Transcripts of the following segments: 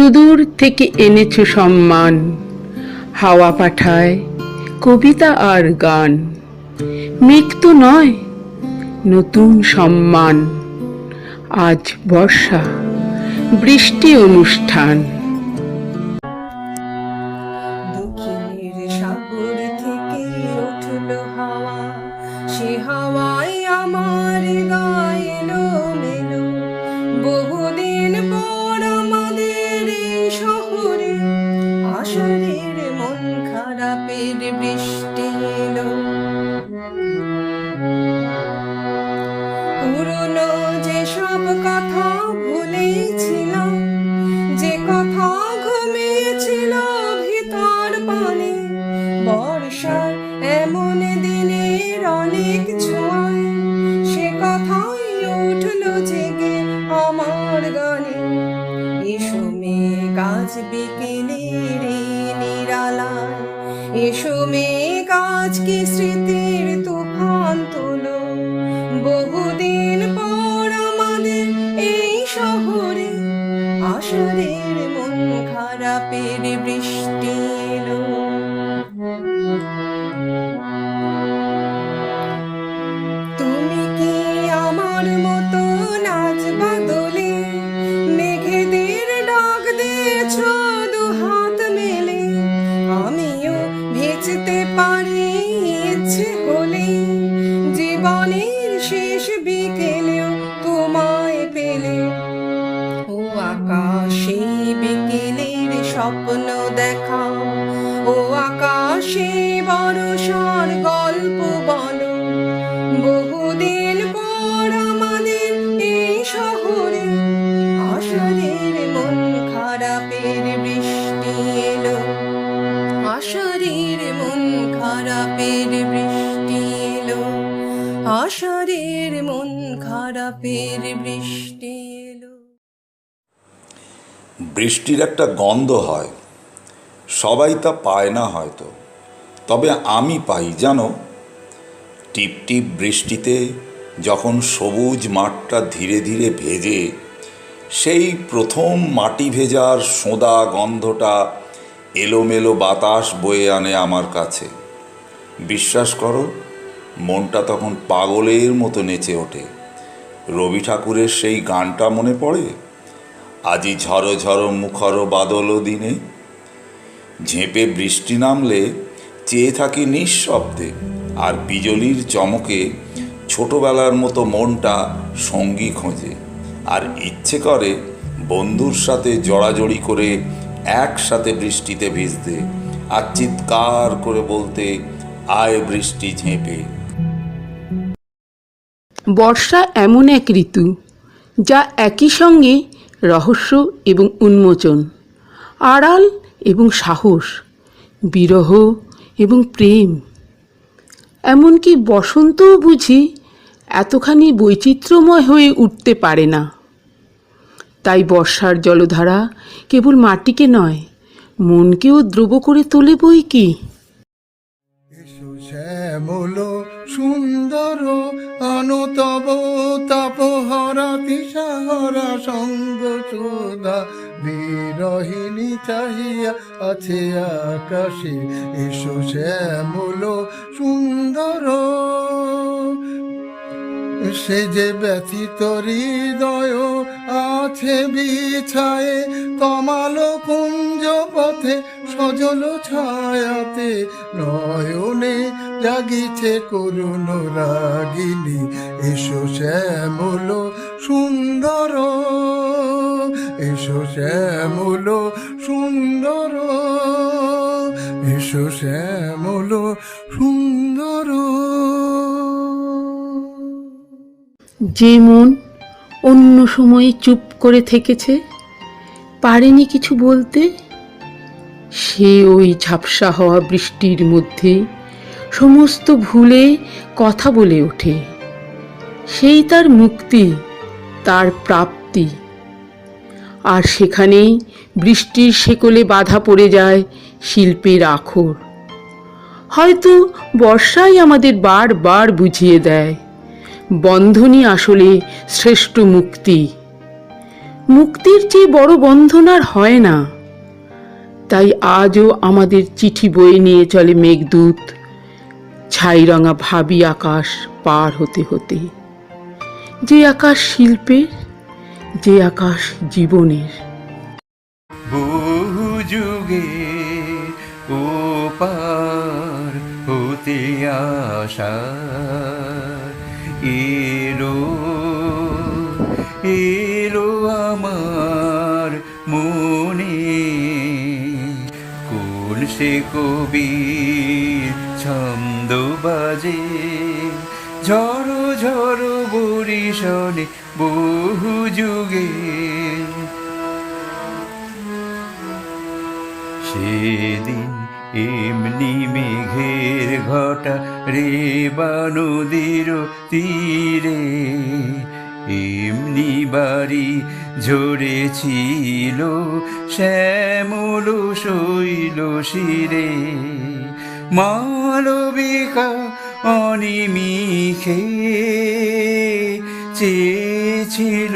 সুদূর থেকে এনেছো সম্মান, হাওয়া পাঠায় কবিতা আর গান। মেঘ তো নয়, নতুন সম্মান, আজ বর্ষা বৃষ্টি অনুষ্ঠান। দক্ষিণের সাগর থেকে উঠল হাওয়া, সে হাওয়ায় আমার গায়ে এলো মেলো। বহুদিন পর আমাদের এই শহরে আষাঢ়ের মন খারাপের বৃষ্টি এলো। পুরনো যেসব কথা ভুলেছিলাম, যে কথা ঘুমিয়েছিল ভিতর পানে, বর্ষার এমন দিনের অনেক ছোঁয়ায় সে কথাই উঠল জেগে আমার গানে। এসো মেঘ আজ বিকেলের এই নিরালায়, এসো মেঘ আজকে স্মৃতির তুফান তোলো। বহুদিন পর আমাদের এই শহরে আষাঢ়ের মন খারাপের বৃষ্টি এলো। তুমি কি আমার মতো নাচ বাদলে মেঘেদের ডাক দিয়েছ দু হাত মেলে? আমিও ভেজতে পারি ইচ্ছে হলে, জীবনের শেষ বিকেলেও তোমায় পেলে। ও আকাশে বিকেলের স্বপ্ন দেখাও, ও আকাশে বর্ষার গল্প বলো। বহুদিন পর আমাদের এই শহরে আষাঢ়ের মন খারাপের বৃষ্টি এলো। আষাঢ়ের মন খারাপের বৃষ্টি এলো। আষাঢ়ের মন খারাপের বৃষ্টি এলো। বৃষ্টির একটা গন্ধ হয়, সবাই তা পায় না হয়তো, তবে আমি পাই জানো। টিপ টিপ বৃষ্টিতে যখন সবুজ মাঠটা ধীরে ধীরে ভেজে, সেই প্রথম মাটি ভেজার সোঁদা গন্ধটা এলোমেলো বাতাস বয়ে আনে আমার কাছে। বিশ্বাস করো, মনটা তখন পাগলের মতো নেচে ওঠে। রবি ঠাকুরের সেই গানটা মনে পড়ে, আজি ঝড়ো ঝড়ো মুখর বাদল দিনে। ঝেঁপে বৃষ্টি নামলে চেয়ে থাকি নিঃশব্দে, আর বিজলির চমকে ছোটবেলার মতো মনটা সঙ্গী খোঁজে। আর ইচ্ছে করে বন্ধুর সাথে জড়াজড়ি করে একসাথে বৃষ্টিতে ভিজতে, আর চিৎকার করে বলতে, আয় বৃষ্টি ঝেঁপে। বর্ষা এমন এক ঋতু যা একই সঙ্গে রহস্য এবং উন্মোচন, আড়াল এবং সাহস, বিরহ এবং প্রেম, এমনকি বসন্তও বুঝি এতখানি বৈচিত্র্যময় হয়ে উঠতে পারে না। তাই বর্ষার জলধারা কেবল মাটিকে নয়, মনকেও দ্রব করে তোলে বই কি। এসো শ্যামল সুন্দর অনুতব তাপহরা তিসাহরা সঙ্গ সুধা বিরহিণী চাহিয়া আছে আকাশে। এসো শ্যামল সুন্দর, সে যে ব্যথিত হৃদয় আছে বিছায়ে, তমাল কুঞ্জ পথে সজল ছায়াতে, নয়নে জাগিছে করুণ রাগিনী। এসো শ্যামল সুন্দর, এসো শ্যামল সুন্দর, এসো শ্যামল সুন্দর। যে মন অন্য সময়ে চুপ করে থেকেছে, পারেনি কিছু বলতে, সে ওই ঝাপসা হওয়া বৃষ্টির মধ্যে সমস্ত ভুলে কথা বলে ওঠে। সেই তার মুক্তি, তার প্রাপ্তি। আর সেখানেই বৃষ্টির শেকলে বাধা পড়ে যায় শিল্পের আখর। হয়তো বর্ষাই আমাদের বারবার বুঝিয়ে দেয়, বন্ধনই আসলে শ্রেষ্ঠ মুক্তি। মুক্তির চেয়ে বড় বন্ধন আর হয় না। তাই আজও আমাদের চিঠি বয়ে নিয়ে চলে মেঘদূত ছাইরঙা ভাবি আকাশ পার হতে হতে, যে আকাশ শিল্পের, যে আকাশ জীবনের। বহু যুগে ও পার হতে আসা এলো এলো আমার মনে, কোন সে কবির ছন্দ বাজে ঝড়ো ঝড়ো বরিশনে বহু যুগে। সেদিন এমনি মেঘের ঘটা রেবা নদীর তীরে এমনি বাড়ি ঝরেছিল শ্যামল শৈল শিরে, মালবিকা অনিমিখে চেয়েছিল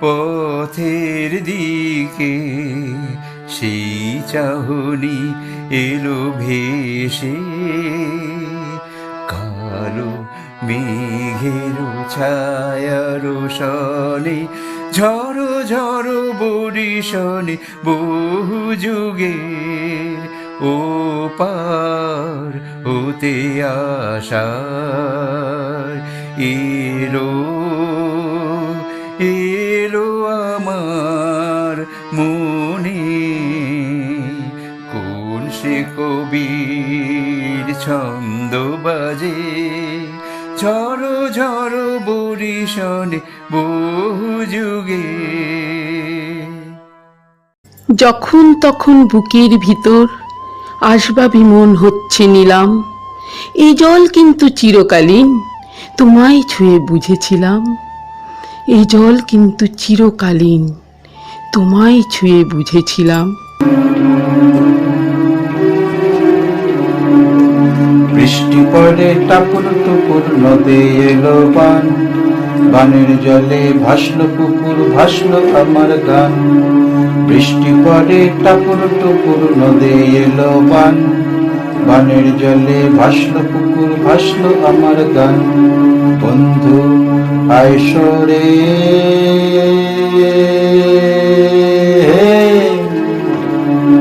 পথের দিকে, সেই চাহনি এলো ভেসে কালো মেঘের ছায়ার সনে ঝড়ো ঝড়ো বরিশনে বহু যুগের ও পার হতে আসা এলো এলো আমার মনে, কোন সে কবির ছন্দ বাজে ঝড়ো ঝড়ো বরিশনে বহু যুগে। যখন তখন বুকের ভিতর আসবাবি মন হচ্ছে নিলাম, এই জল কিন্তু চিরকালীন, তোমায় ছুঁয়ে বুঝেছিলাম। এই জল কিন্তু চিরকালীন, তোমায় ছুঁয়ে বুঝেছিলাম। বৃষ্টি পড়ে টাপুর টুপুর নদে এলো বান, বানের জলে ভাসলো পুকুর ভাসলো আমার গান। বৃষ্টি পড়ে টাপুর টুপুর নদে এলো বান, বানের জলে ভাসলো পুকুর ভাসলো আমার গান। বন্ধু আইসরে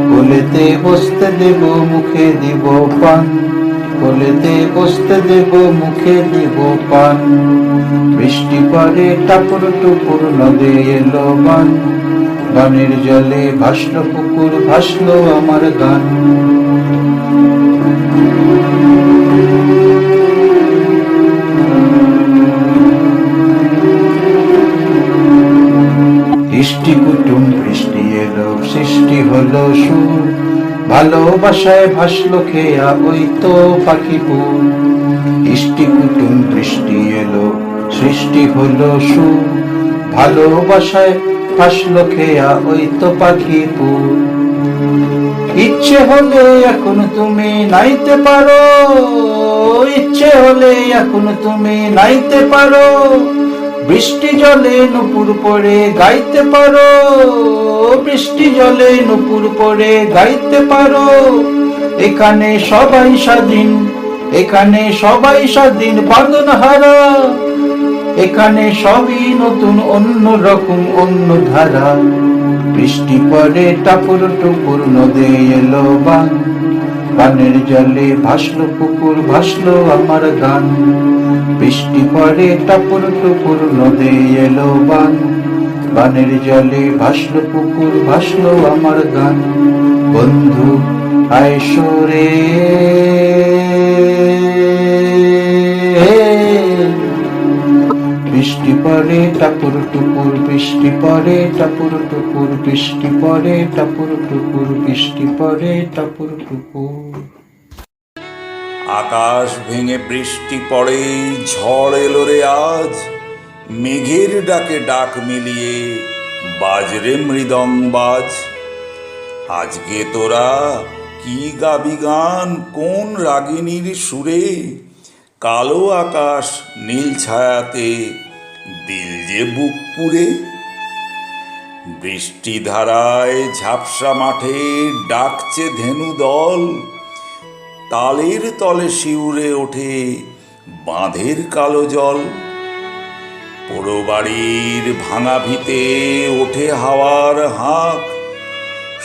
কোলেতে বসতে দেব মুখে দিব পান, কোলেতে বসতে দেব মুখে দিব পান। বৃষ্টি পড়ে টাপুর টুপুর নদে এলো বান, বানের জলে ভাসলো পুকুর ভাসলো আমার গান। ইষ্টি কুটুম বৃষ্টি এলো সৃষ্টি হলো সুর, ভালোবাসায় ভাসলো খেয়া ওই তো পাখিপুর। ইষ্টি কুটুম বৃষ্টি এলো সৃষ্টি হলো সুর, ভালোবাসায় ভাসলো খেয়া ওই তো পাখিপুর। ইচ্ছে হলে এখন তুমি নাইতে পারো, ইচ্ছে হলে এখন তুমি নাইতে পারো, বৃষ্টি জলে নুপুর পড়ে গাইতে পারো, বৃষ্টি জলে নুপুর পড়ে গাইতে পারো। এখানে সবাই স্বাধীন, এখানে সবাই স্বাধীন বাঁধন হারা, এখানে সবই নতুন অন্য রকম অন্য ধারা। বৃষ্টি পড়ে টাপুর টুপুর নদে এলো বান, বানের জলে ভাসলো পুকুর ভাসলো আমার গান। বৃষ্টি পড়ে টাপুর টুপুর নদে এলো বান, বানের জলে ভাসলো পুকুর ভাসলো আমার গান। বন্ধু আইসরে বৃষ্টি পড়ে টাপুর টুপুর, বৃষ্টি পড়ে টাপুর টুপুর, বৃষ্টি পড়ে টাপুর টুপুর, বৃষ্টি পড়ে টাপুর টুপুর। আকাশ ভেঙে বৃষ্টি পড়ে ঝড় এলো রে আজ, মেঘের ডাকে ডাক মিলিয়ে বাজরে মৃদঙ্গ বাজ। আজকে তোরা কি গাবি গান কোন রাগিনীর সুরে, কালো আকাশ নীল ছায়াতে দিল যে বুক পুরে। বৃষ্টিধারায় ঝাপসা মাঠে ডাকছে ধেনু দল, তালের তলে শিউরে ওঠে বাঁধের কালো জল। পোড়ো বাড়ির ভাঙা ভিতে ওঠে হাওয়ার হাঁক,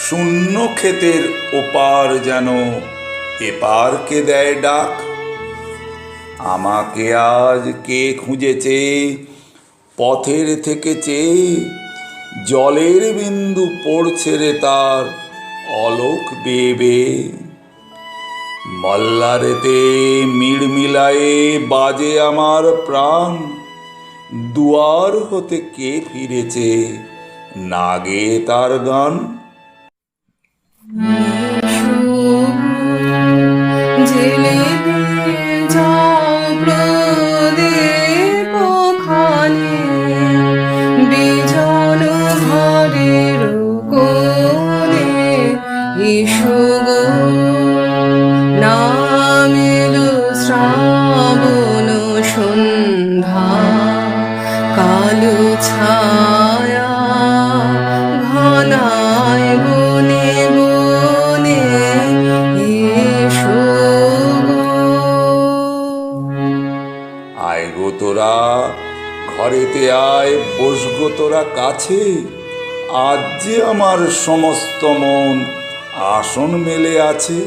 শূন্য ক্ষেতের ওপার যেন এপারকে দেয় ডাক। আমাকে আজ কে খুঁজেছে পথের থেকে চেয়ে, জলের বিন্দু পড়ছে রে তার অলোক বেয়ে বেয়ে। মল্লারেতে মিড়মিলায়ে বাজে আমার প্রাণ, দুয়ার হতে কে ফিরেছে না গে তার গান। জেলে যাও প্রদীপ খানি, বিজন ঘরের কোণে এসো গো। নামিল শ্রাবণ সন্ধ্যা, কালো ছায়া ঘনায় বনে বনে এসো গো। আয় গো তোরা ঘরেতে আয়, বসগো তোরা কাছে, আজ যে আমার সমস্ত মন আসন মেলে আছে।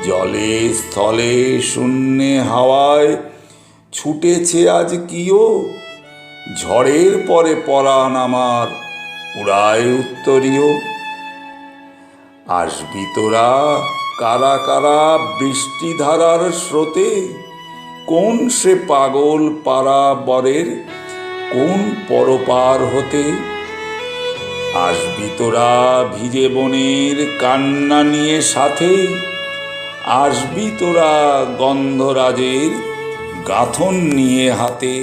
জলে স্থলে শূন্যে হাওয়ায় ছুটেছে আজ কিও, ঝড়ের পরে পরাণ আমার উড়ায় উত্তরীয়। আসবি তোরা কারা কারা বৃষ্টিধারার স্রোতে, কোন সে পাগল পাড়া বরের কোন পরপার হতে। আসবি তোরা ভিজে বনের কান্না নিয়ে সাথে, আসবি তোরা গন্ধরাজের গাঁথন নিয়ে হাতে।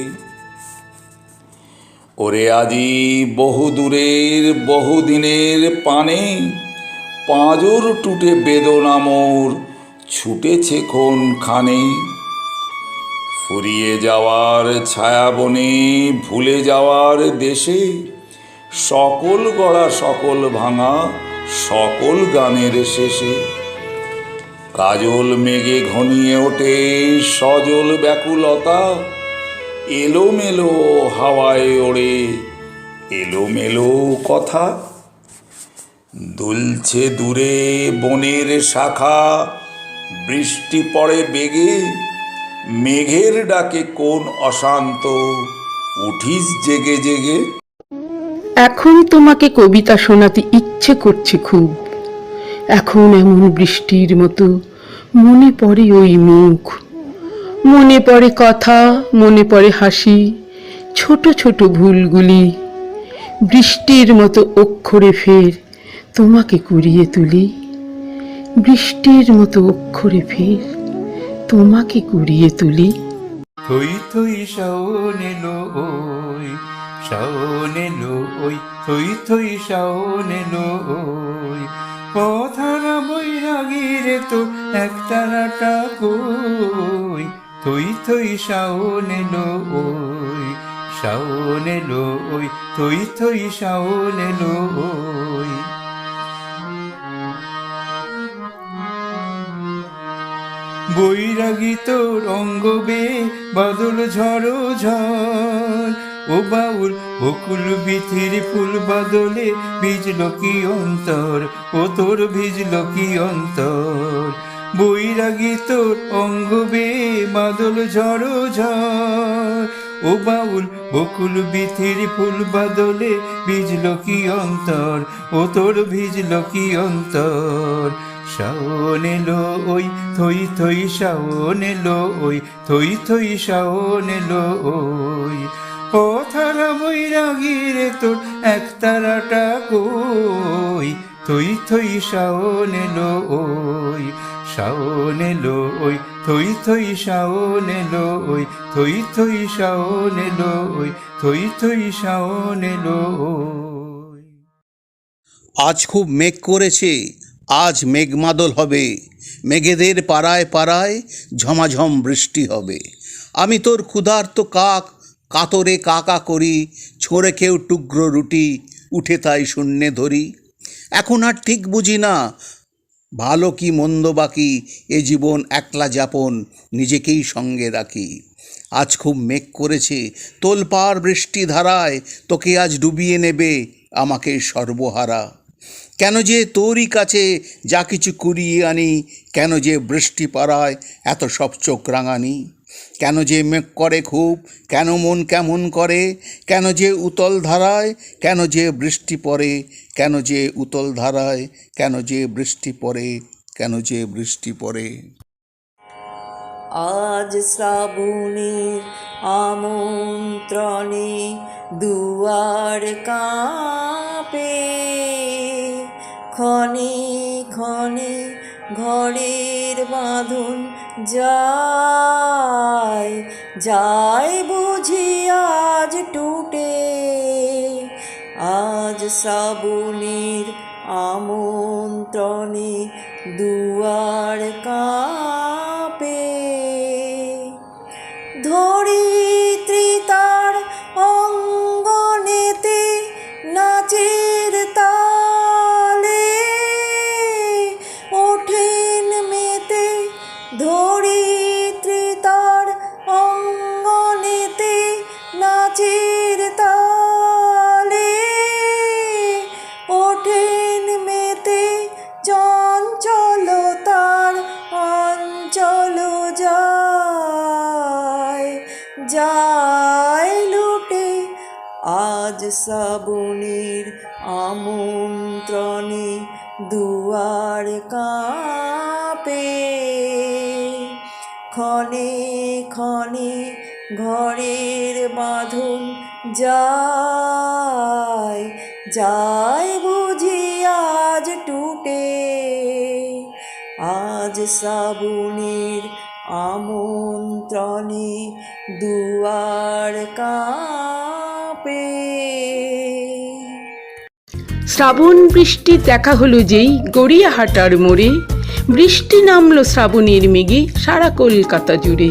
ওরে আজি বহু দূরের বহুদিনের পানে, পাঁজর টুটে বেদনা মোর ছুটেছে কোনখানে। ফুরিয়ে যাওয়ার ছায়াবনে ভুলে যাওয়ার দেশে, সকল গড়া সকল ভাঙা সকল গানের শেষে। কাজল মেঘে ঘনিয়ে ওঠে সজল ব্যাকুলতা, এলোমেলো হাওয়ায় ওড়ে এলোমেলো কথা। দুলছে দূরে বনের শাখা, বৃষ্টি পড়ে বেগে, মেঘের ডাকে কোন অশান্ত উঠিস জেগে জেগে। এখন তোমাকে কবিতা শোনাতে ইচ্ছে করছে খুব, এখন এমন বৃষ্টির মতো মনে পড়ে ওই মুখ, মনে পড়ে কথা, মনে পড়ে হাসি, ছোট ছোট ভুলগুলি। বৃষ্টির মতো অক্ষরে ফের তোমাকে কুড়িয়ে তুলি, বৃষ্টির মতো অক্ষরে ফের তোমাকে কুড়িয়ে তুলি। থই থই শাওন এলো ওই, শাওন এলো ওই, থই থই শাওন এলো ওই। পথারা বৈরাগীর তো একতারাটা কই, থই থই শাওন এলো ওই, শাওন এলো ওই, থই থই শাওন এলো ওই। বৈরাগী তোর অঙ্গ বে বাদল ঝড়ো ঝড়, ও বাউল বকুল বিথির ফুল বাদলে ভিজল কি অন্তর, ও তোর ভিজল কি অন্তর। বৈরাগী তোর অঙ্গ বে বাদল ঝড়ো ঝড়, ও বাউল বকুল বিথির ফুল বাদলে ভিজল কি অন্তর, ও তোর ভিজল কি অন্তর। শাওন এলো ওই, থই থই শাওন এলো ওই, থই থই শাওন এলো ওই। পথারা বৈরাগীর তোর একতারাটা কই, থই থই শাওন এলো ওই, শাওন এলো ওই, থই থই শাওন এলো ওই, থই থই শাওন এলো ওই, থই থই শাওন এলো ওই। আজ খুব মেঘ করেছে, আজ মেঘমাদল হবে, মেঘেদের পাড়ায় পাড়ায় ঝমাঝম বৃষ্টি হবে। আমি তোর ক্ষুধার্ত কাক কাতরে কাকা করি, ছোঁড়ে কেউ টুকরো রুটি উঠে তাই শূন্যে ধরি। এখন আর ঠিক বুঝি না ভালো কি মন্দ বাকি, এ জীবন একলা যাপন নিজেকেই সঙ্গে রাখি। আজ খুব মেঘ করেছে, তোলপাড় বৃষ্টি ধারায়, তোকে আজ ডুবিয়ে নেবে আমাকে সর্বহারা। কেন যে তোরই কাছে যা কিছু কুড়িয়ে আনি, কেন যে বৃষ্টি পাড়ায় এত সব চোখ রাঙানি। কেন যে মেঘ করে খুব, কেন মন কেমন করে, কেন যে উতল ধারায়, কেন যে বৃষ্টি পড়ে, কেন যে উতল ধারায়, কেন যে বৃষ্টি পড়ে, কেন যে বৃষ্টি পড়ে। আজ শ্রাবণের আমন্ত্রণে দুয়ার কাঁপে, ক্ষণে ক্ষণে ঘরের বাঁধন যায় যায় বুঝি আজ টুটে। আজ শ্রাবণের আমন্ত্রণে দুয়ার কাঁপে, ধরিত্রী তার অঙ্গনেতে নাচের তালে ওঠেন মেতে। ধরিত্রী তার অঙ্গনেতে নাচের তালে ওঠেন মেতে। চঞ্চলতার অঞ্চল যায় যায় লুটে। আজ শ্রাবণের আমন্ত্রণে দুয়ার কাঁপে, ক্ষণে ক্ষণে ঘরের বাঁধন যায় যায় বুঝি আজ টুটে। আজ শ্রাবণের আমন্ত্রণে দুয়ার কাঁপে। শ্রাবণ বৃষ্টি দেখা হলো যেই গড়িয়াহাটার মোড়ে, বৃষ্টি নামলো শ্রাবণের মেঘে সারা কলকাতা জুড়ে।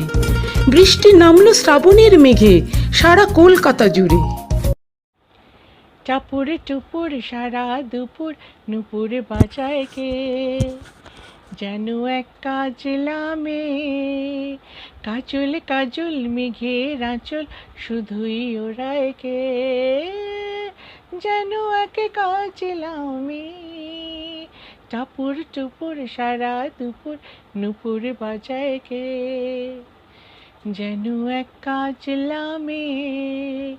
বৃষ্টি নামলো শ্রাবণের মেঘে সারা কলকাতা জুড়ে। টাপুর টুপুর সারা দুপুর নুপুর বাজায় কে, যেন এক কাজলা মেয়ে। কাজল কাজল মেঘের আঁচল শুধুই ওরায় কে, যেন এক কাজলা মেয়ে। টাপুর টুপুর সারা দুপুর নুপুর বাজায় কে, যেন এক কাজলা মেয়ে।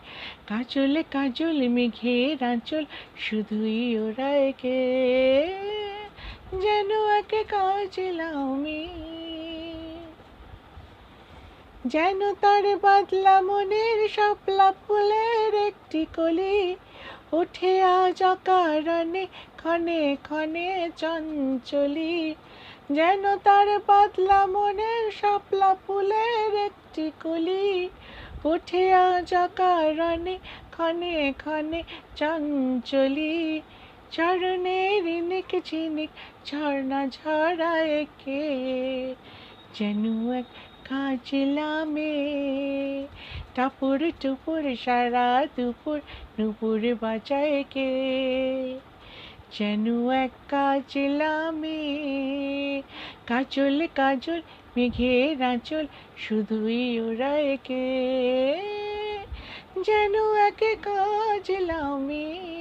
কাজল কাজল মেঘের আঁচল শুধুই ওরায় কে, যেন এক কাজলা মেয়ে। যেন তার বাদলা মনের শাপলা ফুলের একটি কলি, ওঠে আজ অকারণে ক্ষণে ক্ষণে চঞ্চলি। যেন তার বাদলা মনের শাপলা ফুলের একটি কলি, ওঠে আজ অকারণে ক্ষণে ক্ষণে চঞ্চলি। চরণের নিক ঝিনিক ঝর্ণা ঝরায় কে, যেন এক কাজলা মেয়ে। টাপুর টুপুর সারা দুপুর নুপুর বাজায় কে, যেন এক কাজলা মেয়ে। কাজল কাজল মেঘের আঁচল শুধুই ওরায় কে, যেন এক কাজলা মেয়ে।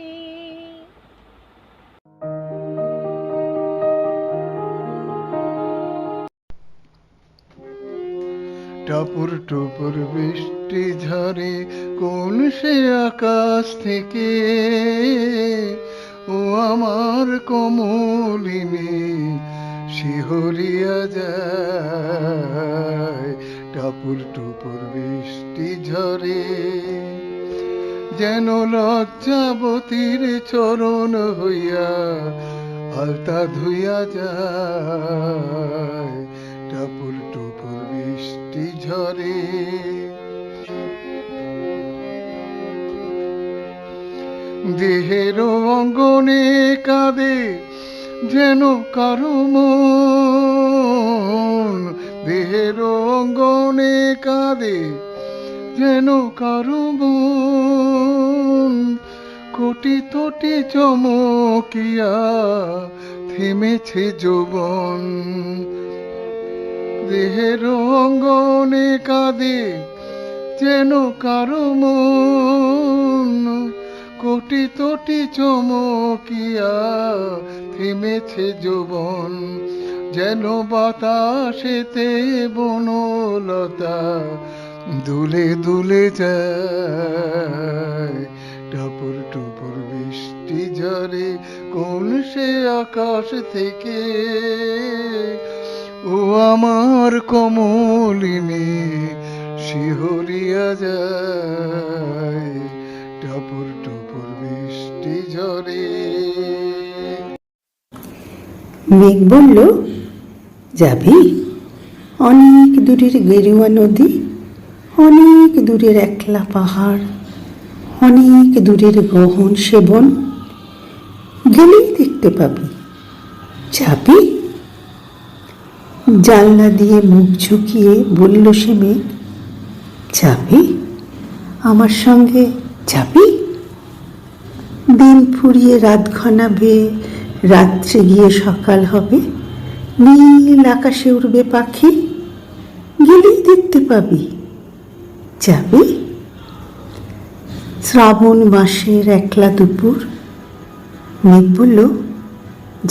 টাপুর টুপুর বৃষ্টি ঝরে কোন সে আকাশ থেকে, ও আমার কমলিনী শিহরিয়া যায়। টাপুর টুপুর বৃষ্টি ঝরে যেন লজ্জাবতীর চরণ হইয়া আলতা ধুইয়া যায়। টাপুর টুপুর বৃষ্টি ঝরে দেহের অঙ্গনে কাঁদে যেন কারো মন। দেহের অঙ্গনে কাঁদে যেন কারো মন। কোটি তোটি চমকিয়া থেমেছে যৌবন, দেহের অঙ্গনে কাঁদে যেন কারো মন, কোটি তোটি চমকিয়া থেমেছে যৌবন, যেন বাতাসেতে বনলতা দুলে দুলে যায়, টপর টপর বৃষ্টি ঝরে কোন সে আকাশ থেকে, ও আমার কমলিনী শিহরিয়া যায়, টপর টপর বৃষ্টি ঝরে। মেঘ বলল, যাবি? অনেক দূরের গেরুয়া নদী, অনেক দূরের একলা পাহাড়, অনেক দূরের গহন সেবন, গেলেই দেখতে পাবি। যাবি? জানলা দিয়ে মুখ ঝুঁকিয়ে বলল সে মেঘ, যাবি? আমার সঙ্গে যাবি? দিন ফুরিয়ে রাত ঘনাবে, রাত্রে গিয়ে সকাল হবে, নীল আকাশে উড়বে পাখি, গেলেই দেখতে পাবি। যাবি? শ্রাবণ মাসের একলা দুপুর, মেঘ বলল,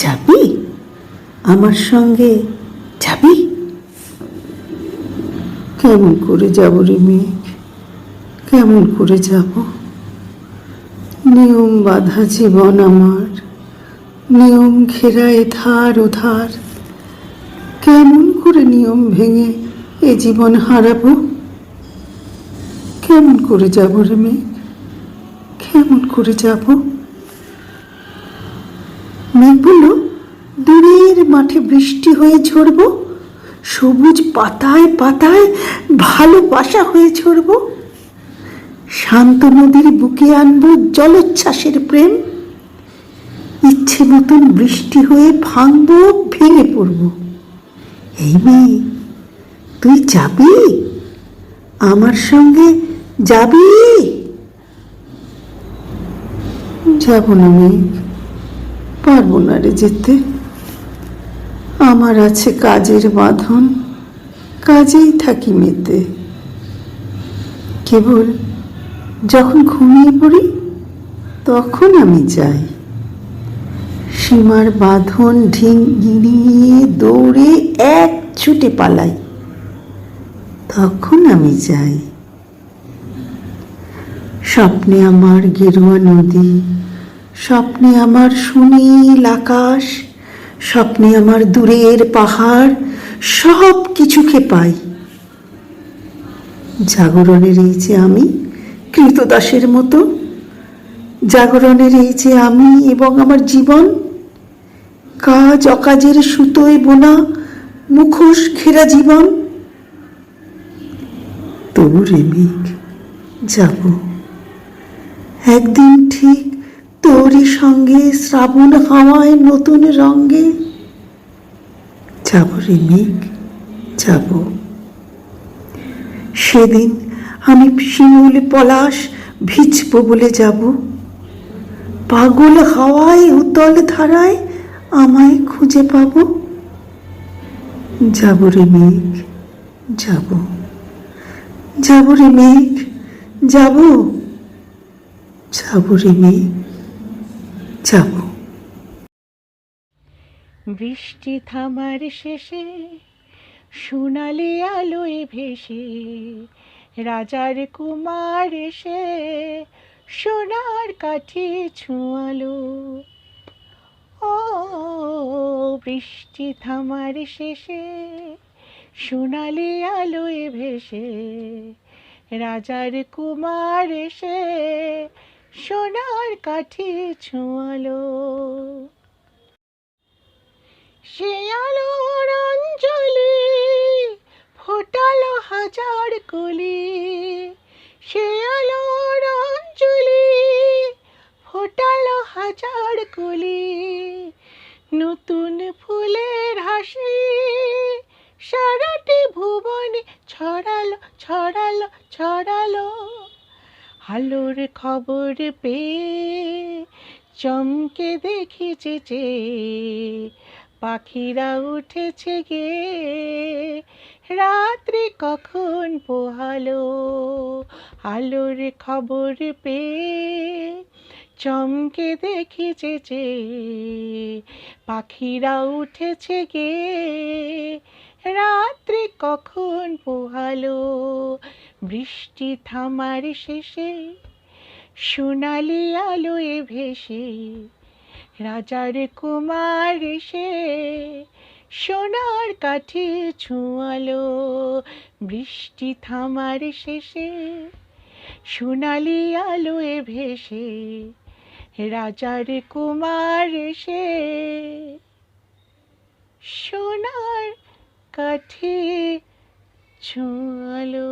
যাবি? আমার সঙ্গে যাবি? কেমন করে যাব রে মেঘ, কেমন করে যাব? নিয়ম বাঁধা জীবন আমার, নিয়ম ঘেরা এধার ওধার, কেমন করে নিয়ম ভেঙে এ জীবন হারাবো? কেমন করে যাব রে মেঘ, কেমন করে যাব? মেঘ বলল, দূরের মাঠে বৃষ্টি হয়ে ঝরবো, সবুজ পাতায় পাতায় ভালোবাসা হয়ে ঝরবো, শান্ত নদীর বুকে আনবো জলোচ্ছ্বাসের প্রেম, ইচ্ছে মতন বৃষ্টি হয়ে ভাঙবো, ভেঙে পড়বো। এই মেয়ে, তুই যাবি? আমার সঙ্গে যাবি? যাব না মেঘ, পারবো না রে যেতে। আমার আছে কাজের বাঁধন, কাজেই থাকি মেতে। কেবল যখন ঘুমিয়ে পড়ি তখন আমি যাই, সীমার বাঁধন ডিঙিয়ে দৌড়ে এক ছুটে পালাই, তখন আমি যাই। স্বপ্নে আমার গেরুয়া নদী, স্বপ্নে আমার সুনীল আকাশ, স্বপ্নে আমার দূরের পাহাড়, সব কিছুকে পাই। জাগরণের এই যে আমি কৃতদাসের মতো, জাগরণের এই যে আমি এবং আমার জীবন, কাজ অকাজের সুতোয় বোনা মুখোশ ঘেরা জীবন, তবু রে মেঘ যাব একদিন ঠিক তোরই সঙ্গে, শ্রাবণ হাওয়ায় নতুন রঙে। যাব রে মেঘ, যাব। সেদিন আমি শিমুল পলাশ ভিজব বলে যাব, পাগল হাওয়ায় উতল ধারায় আমায় খুঁজে পাব। যাব রে মেঘ, যাব, যাব রে মেঘ, যাব, যাব রে মেঘ, যাব। বৃষ্টি থামার শেষে সোনালি আলোয় ভেসে রাজার কুমার এসে সোনার কাঠি ছোঁয়ালো। ও বৃষ্টি থামার শেষে সোনালি আলোয় ভেসে রাজার কুমার এসে সোনার কাঠি ছোঁয়ালো। সে আলোর অঞ্জলি ফোটালো হাজার কলি, সে আলোর অঞ্জলি ফোটালো হাজার কলি, নতুন ফুলের হাসি সারাটি ভুবনে ছড়ালো ছড়ালো ছড়ালো। আলোর খবর পেয়ে চমকে দেখেছে যে পাখিরা উঠেছে গে, রাত্রি কখন পোহালো। আলোর খবর পেয়ে চমকে দেখেছে যে পাখিরা উঠেছে গে, রাত্রি কখন পোহালো। বৃষ্টি থামার শেষে সোনালি আলোয় ভেসে রাজার কুমার এসে সোনার কাঠি ছোঁয়ালো। বৃষ্টি থামার শেষে সোনালি আলোয় ভেসে রাজার কুমার এসে সোনার কাঠি ছোঁয়ালো।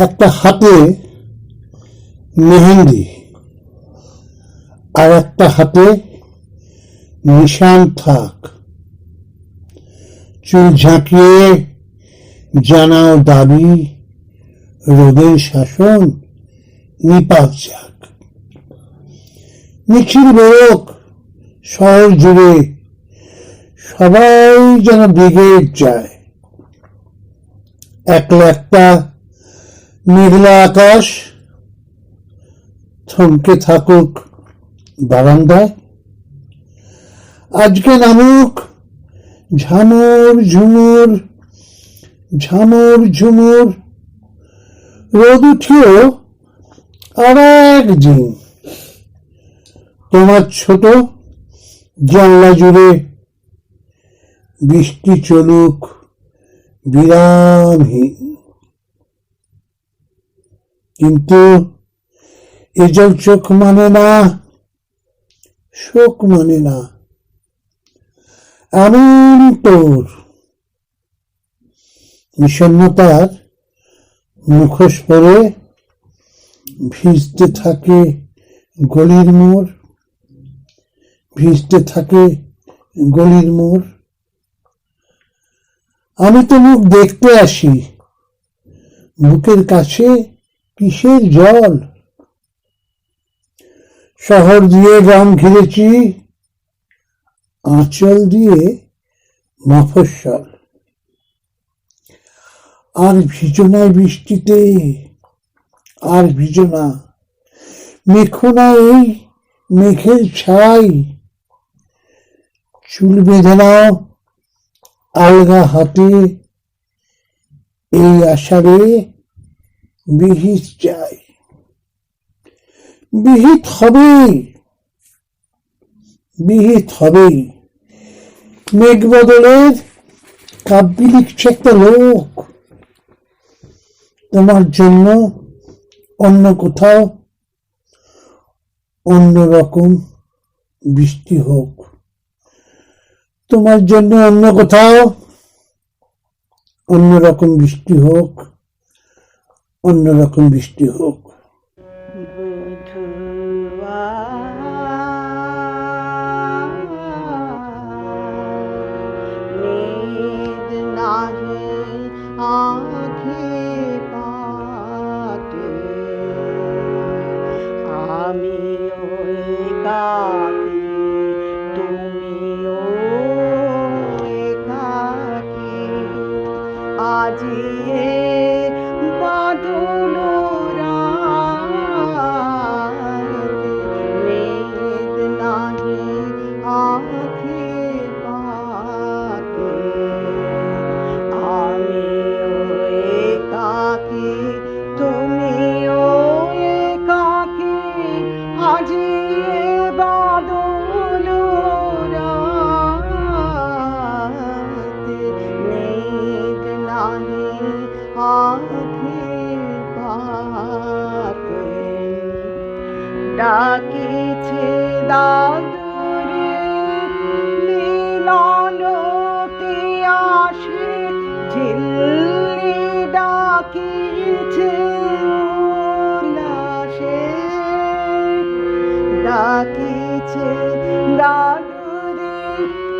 একটা হাতে মেহেন্দি আর একটা হাতে নিশান থাক, চুল ঝাঁকিয়ে জানাও দাবি, রোদের শাসন নিপাত যাক। মিছিল বেরোক শহর জুড়ে, সবাই যেন ব্রিগেড যায়। একলা একটা মেঘলা আকাশ থমকে থাকুক বারান্দায়। আজকে নামুক ঝামর ঝুমুর, ঝামর ঝুমুর। রোদ উঠিও আর একদিন, তোমার ছোট জানলা জুড়ে বৃষ্টি চলুক বিরামহীন। কিন্তু এসব চোখ মানে না, শোক মানে না। এমন তোর বিষণ্ণতার মুখোশ পরে ভিজতে থাকে গলির মোড়, ভিজতে থাকে গলির মোড়। আমি তো মুখ দেখতে আসি, বুকের কাছে কিসের জল। শহর দিয়ে গ্রাম ঘিরেছি, আঁচল দিয়ে মফস্বল। আর ভিজো না বৃষ্টিতে, আর ভিজো না, মেখো না এই মেঘের ছাই। চুল বেঁধে নাও আলগা হাতে, এই আষাঢ়ে বিহিত চাই। বিহিত হবেই, বিহিত হবেই। মেঘ বদলের কাব্যি লিখছে একটা লোক। তোমার জন্য অন্য কোথাও অন্যরকম বৃষ্টি হোক, তোমার জন্য অন্য কোথাও অন্যরকম বৃষ্টি হোক, অন্যরকম বৃষ্টি হোক। আমি ওই কাকি, তুমিও একাকি, আজিয়ে বাদল রাতে, মেঘ নাহি আঁখি পাতে। আমি ওই একাকি, তুমিও একাকি, আজিয়ে বাদল রাতে, মেঘ নাহি আঁখি পাতে। ডাকিছে দাদুরে মিলনতে আসে, ঝিল্লি ডাকিছে উল্লাসে। ডাকিছে দাদুরে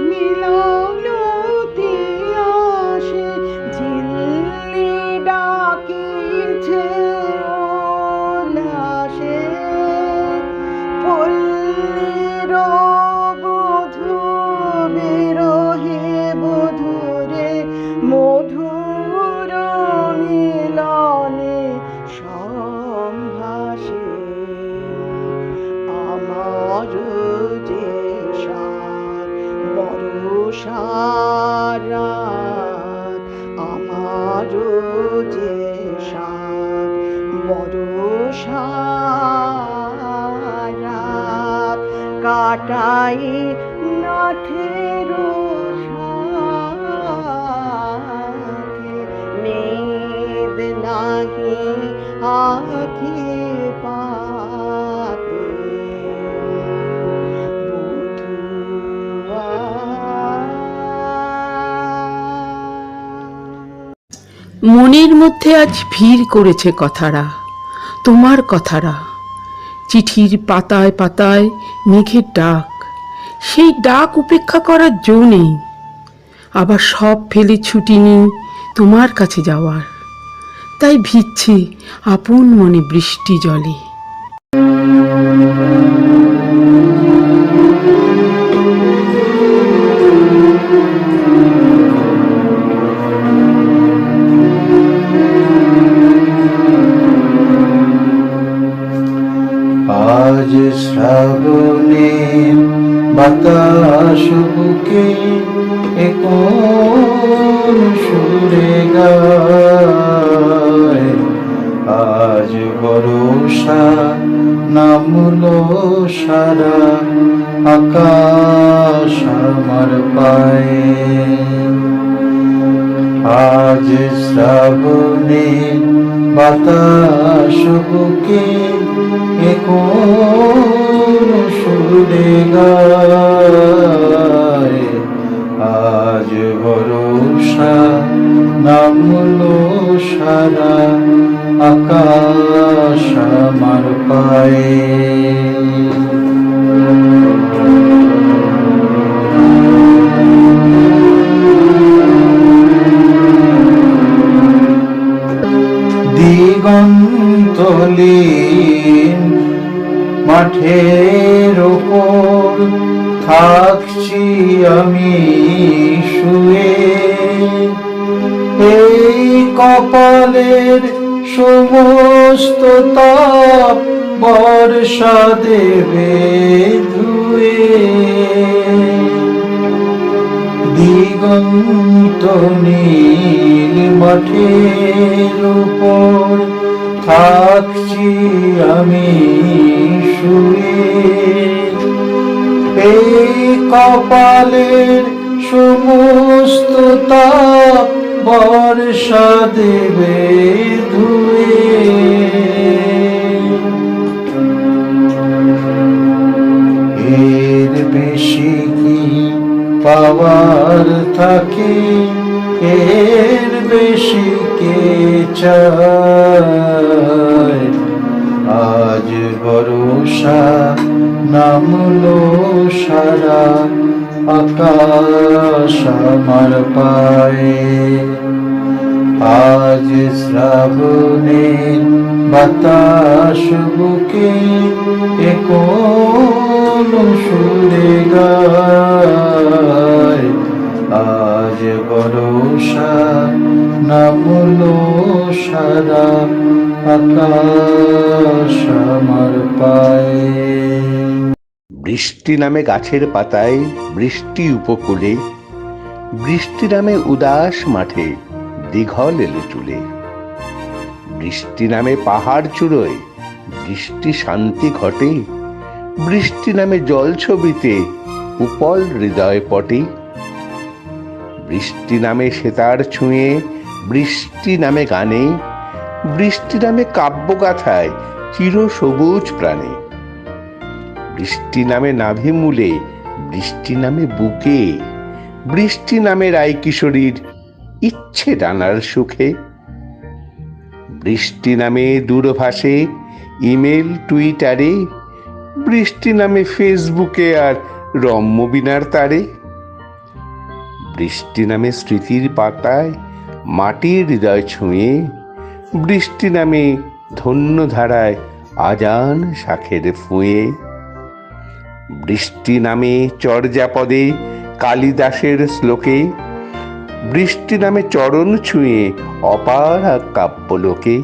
মিলনতে আসে, ঝিল্লি ডাকিছে সারাত আমারও যে সাত বড় সারাত কাটাই নাথের সাথে মেদ নাহি আখি পাতে মনের মধ্যে আজ ভিড় করেছে কথারা, তোমার কথারা। চিঠির পাতায় পাতায় মেঘের ডাক, সেই ডাক উপেক্ষা করার জো নেই। আবার সব ফেলে ছুটি নিই তোমার কাছে যাওয়ার, তাই ভিজছে আপন মনে বৃষ্টি জলে। আজ শ্রাবণে বাতাস বুকে কোন সুরে গায়, আজ ভরসা নামলো সারা আকাশ আমার পায়ে। আজ শ্রাবণে বাতাস বুকে কোন সুরে গায়, আজ ভরসা নামলো সারা আকাশ আমার পায়ে। দিগন্তলীন মাঠের ওপর থাকছি আমি শুয়ে, এই কপালের সমস্ত তাপ বর্ষা দেবে ধুয়ে। দিগন্ত নীল মাঠের উপর থাকছি আমি শুয়ে, এই কপালের সমস্ত তাপ বর্ষা দেবে ধুয়ে। এর বেশি কি পাওয়ার থাকে, এর বেশি কে চায়, আজ ভরসা নামলো সারা আকাশ আমার পায়ে। আজ শ্রাবণের বাতাস বুকে কোন সুরে গায়, আজ ভরসা নামলো সারা আকাশ আমার পায়ে। বৃষ্টি নামে গাছের পাতায়, বৃষ্টি উপকূলে, বৃষ্টি নামে উদাস মাঠে দীঘল এলো চুলে। বৃষ্টি নামে পাহাড় চূড়োয় বৃষ্টি শান্তি ঘটে, বৃষ্টি নামে জল ছবিতে উপল হৃদয় পটে। বৃষ্টি নামে সেতার ছুঁয়ে, বৃষ্টি নামে গানে, বৃষ্টি নামে কাব্যগাথায় চির সবুজ প্রাণে। বৃষ্টি নামে নাভি মূলে, বৃষ্টি নামে বুকে, বৃষ্টি নামে রায় কিশোরীর ইচ্ছে ডানার সুখে। বৃষ্টি নামে দূরভাষে, ইমেল টুইটারে, বৃষ্টি নামে ফেসবুকে আর রম্যবীণার তারে। বৃষ্টি নামে স্মৃতির পাতায়, মাটির হৃদয় ছুঁয়ে, বৃষ্টি নামে ধন্য ধারায় আজান শাখের ফুঁয়ে। বৃষ্টি নামে চর্যাপদে, কালিদাসের শ্লোকে, বৃষ্টি নামে চরণ ছুঁয়ে অপার কাব্যলোকে।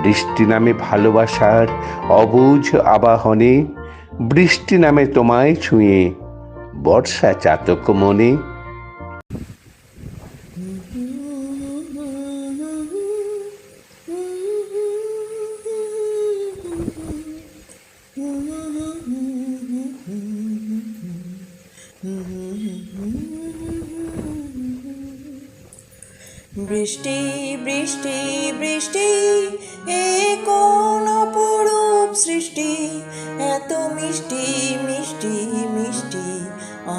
বৃষ্টি নামে ভালোবাসার অবুঝ আবাহনে, বৃষ্টি নামে তোমায় ছুঁয়ে বর্ষা চাতক মনে। বৃষ্টি বৃষ্টি বৃষ্টি এ কোন অপরূপ সৃষ্টি, এত মিষ্টি মিষ্টি মিষ্টি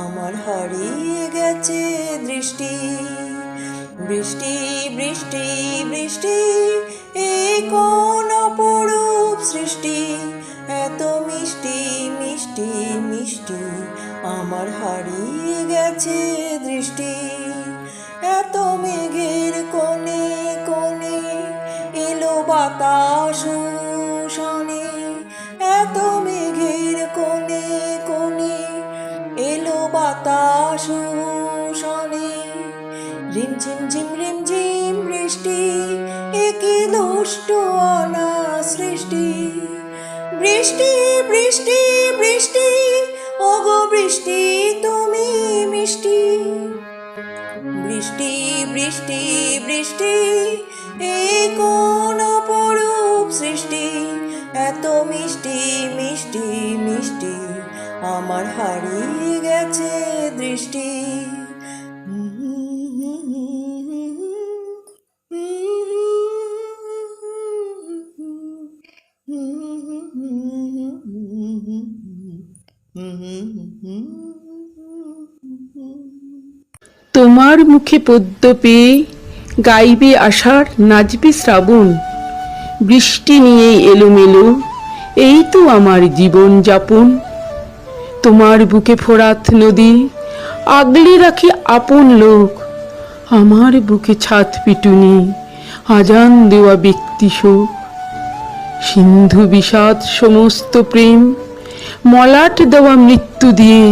আমার হারিয়ে গেছে দৃষ্টি। বৃষ্টি বৃষ্টি বৃষ্টি এ কোন অপরূপ সৃষ্টি, এত মিষ্টি মিষ্টি মিষ্টি আমার হারিয়ে গেছে দৃষ্টি। এত মেঘের কোণে কোণে এলো বাতাস শনে, এত মেঘের কোণে কোণে এলো বাতাস শনে। রিমঝিম ঝিম রিমঝিম বৃষ্টি, একি দুষ্ট অনা সৃষ্টি। বৃষ্টি বৃষ্টি বৃষ্টি ওগো বৃষ্টি তুমি মিষ্টি। বৃষ্টি বৃষ্টি বৃষ্টি এ কোন অপরূপ সৃষ্টি, এত মিষ্টি মিষ্টি মিষ্টি আমার হারিয়ে গেছে দৃষ্টি। তোমার মুখে পদ্য পেয়ে গাইবে আষাঢ়, নাচবে শ্রাবণ। বৃষ্টি নিয়ে এলোমেলো এই তো আমার জীবন যাপন। তোমার বুকে ফোরাত নদী, আগলে রাখি আপন লোক। আমার বুকে ছাদ পিটুনি, আজান দেওয়া ব্যক্তি শোক। সিন্ধু বিষাদ সমস্ত প্রেম, মলাট দেওয়া মৃত্যু দিয়ে।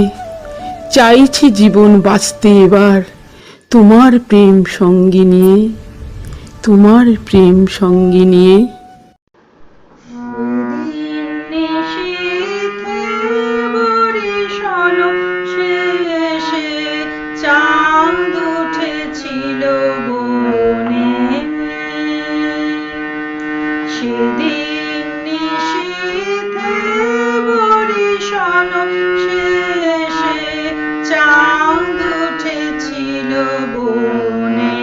চাইছি জীবন বাঁচতে এবার তোমার প্রেম সঙ্গী নিয়ে, তোমার প্রেম সঙ্গী নিয়ে। চাঁদ উঠেছিল বনে, সেদিন নিশীথে বরিশাল শেষে চাঁদ উঠেছিল বনে।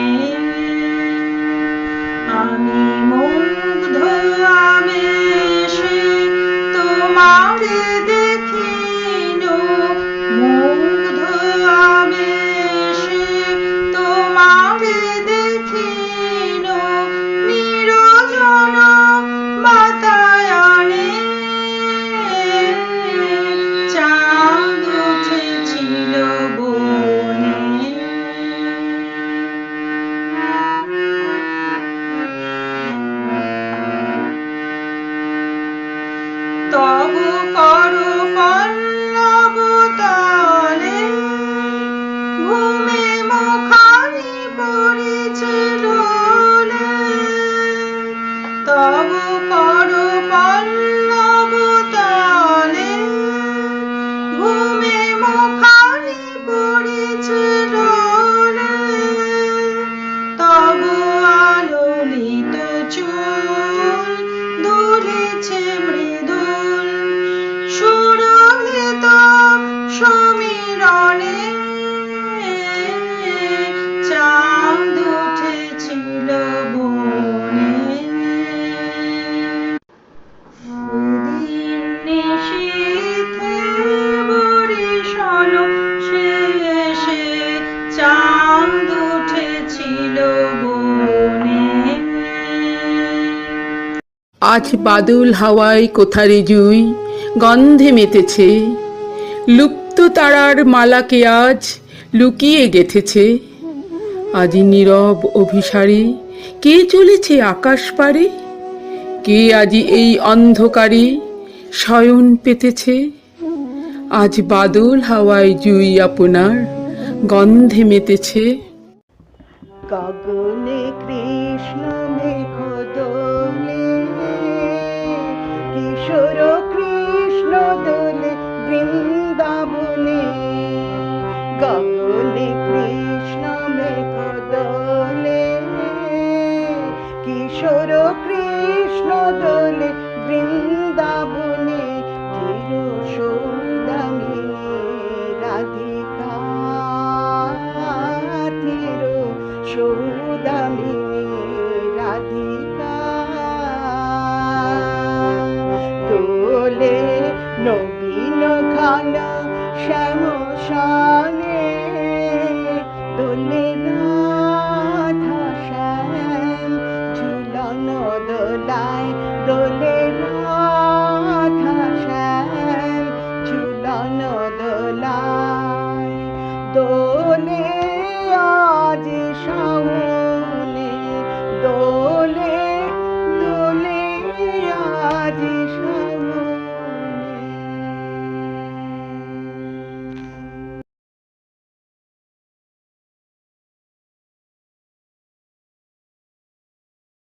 আমি মুগ্ধ আবেশে তোমারে দেখিল, মুগ্ধ আবেশে তোমারে দেখিল। নিরজন বাতায়নে চাঁদ উঠেছিল বনে। তবু করো পল্লব তলে ঘুমে মুখানি পড়েছিল। তবু করো পল্লব তলে ঘুমে মুখানি পড়েছিল। তবু আলোলিত চুল দুলেছে মৃদুল, সুরভিত সমীরণে চাঁদ উঠেছিল বনে। সেদিন নিশীথে বরিশাল শেষে চাঁদ উঠেছিল বনে। আজ বাদল হাওয়ায় কোথারে জুই গন্ধে মেতেছে, লুপ্ত তারার মালাকে আজ লুকিয়ে গেথেছে। আজ নীরব অভিসারে কে চলেছে আকাশ পারে, কে আজি এই অন্ধকারে শয়ন পেতেছে। আজ বাদল হাওয়ায় জুই আপনার গন্ধে মেতেছে। গগনে কৃষ্ণ মেঘ দোলে, কিশোর কৃষ্ণ দোলে বৃন্দাবনে। গগনে কৃষ্ণ মেঘ দোলে, কিশোর কৃষ্ণ দোলে বৃন্দাবনে, চির সৌদামিনী রাধিকা, চির সৌদামিনী রাধিকা। দোলে নবীন ঘন শ্যামশানে, দোলে রাধা শ্যাম ঝুলন দোলায়, দোলে রাধা শ্যাম ঝুলন দোলায়। দোলে আজ শাও